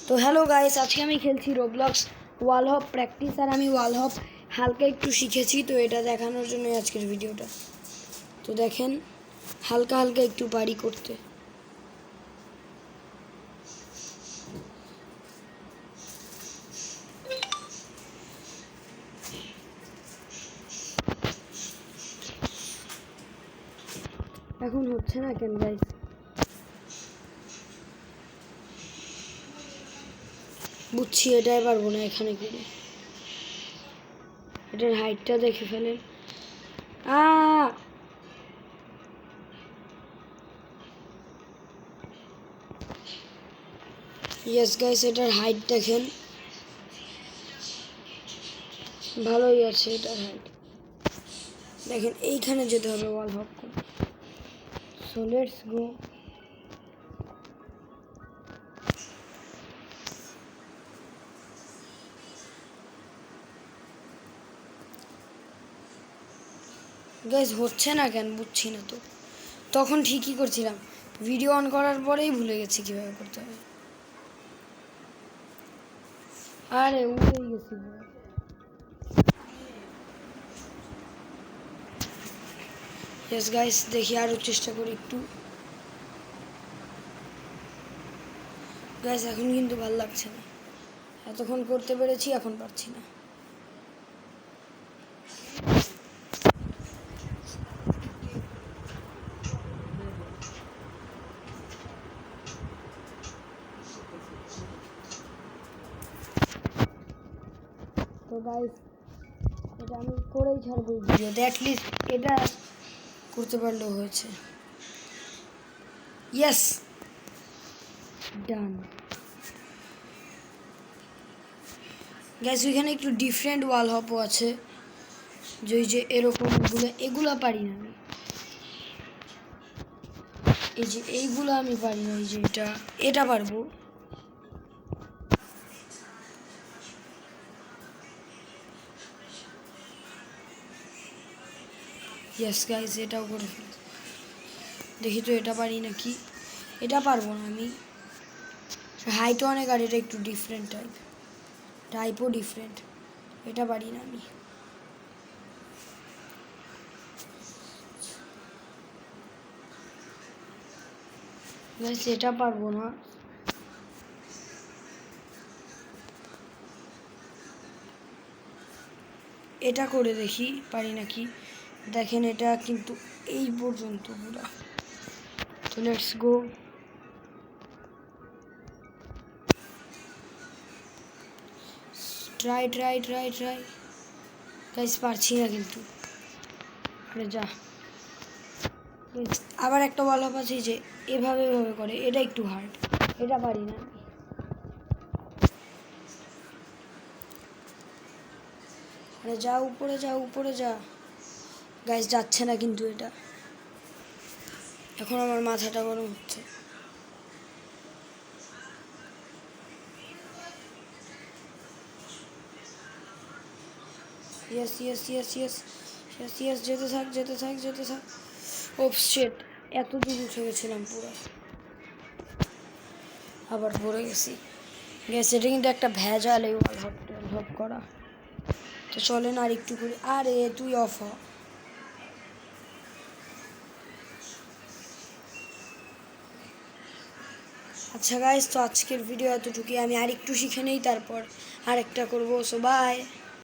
তো hello guys, আজকে আমি খেলছি রোবলক্স ওয়াল হপ প্র্যাকটিস। আর আমি ওয়াল হপ হালকা একটু শিখেছি, তো এটা দেখানোর জন্যই আজকের ভিডিওটা। তো দেখেন, হালকা হালকা একটু পারি করতে। এখন হচ্ছে না কেন গাইস? বুঝছি, এটাই পারবো না এখানে করে। এটার হাইটটা দেখে ফেলেন। ইয়েস গাইস, এটার হাইট দেখেন, ভালোই আছে এটার হাইট। দেখেন এইখানে যেতে হবে ওয়াল হপ করে। So let's go. গাইস হচ্ছে না কেন বুঝছি না। তো তখন ঠিকই করছিলাম, ভিডিও অন করার পরেই ভুলে গেছি কীভাবে করতে হবে। আরে উঠেই গেছি। ইয়েস গাইস, দেখি আরও চেষ্টা করি একটু। গাইস এখন কিন্তু ভালো লাগছে না, এতক্ষণ করতে পেরেছি, এখন পারছি না। তো গাইস, এটা আমি করেই ছাড়বো ভিডিওতে, অ্যাটলিস্ট এটা করতে পারলেও হয়েছে। ইয়েস, ডান। গাইস ওইখানে একটু ডিফারেন্ট ওয়াল হপও আছে, যে ওই যে এরকমগুলো, এগুলো পারি না আমি। এই যে এইগুলো আমি পারি না, এই যে এটা পারবো। ইয়েস গাইস, এটাও করে ফেলেছি। দেখি তো এটা পারি নাকি। এটা পারবো না আমি, হাইটও অনেক, আর এটা একটু ডিফারেন্ট টাইপও ডিফারেন্ট। এটা পারি না আমি। গাইস এটা পারবো না। এটা করে দেখি পারি নাকি। দেখেন এটা কিন্তু এই পর্যন্ত পুরো। তো লেটস গো। ট্রাই গাইস, পারছি না কিন্তু। আরে যা। আবার একটা ওয়াল হপ আছে যে এভাবে করে, এটা একটু হার্ড, এটা পারি না আমি। আরে যা, উপরে যা। গাইস যাচ্ছে না কিন্তু এটা। এখন আমার মাথাটা গরম হচ্ছে। ইয়েস, যেতে থাক। ওপ শিট, এত দূর উঠে গেছিলাম পুরো, আবার পড়ে গেছি। গ্যাস এটা কিন্তু একটা ভেজাল এই ওয়াল হপ করা। তো চলেন আর একটু করি। আরে তুই অফ হ। আচ্ছা গাইস, তো আজকের ভিডিও এতটুকুই। আমি আর একটু শিখে নেই, তারপর আরেকটা করবো। So by.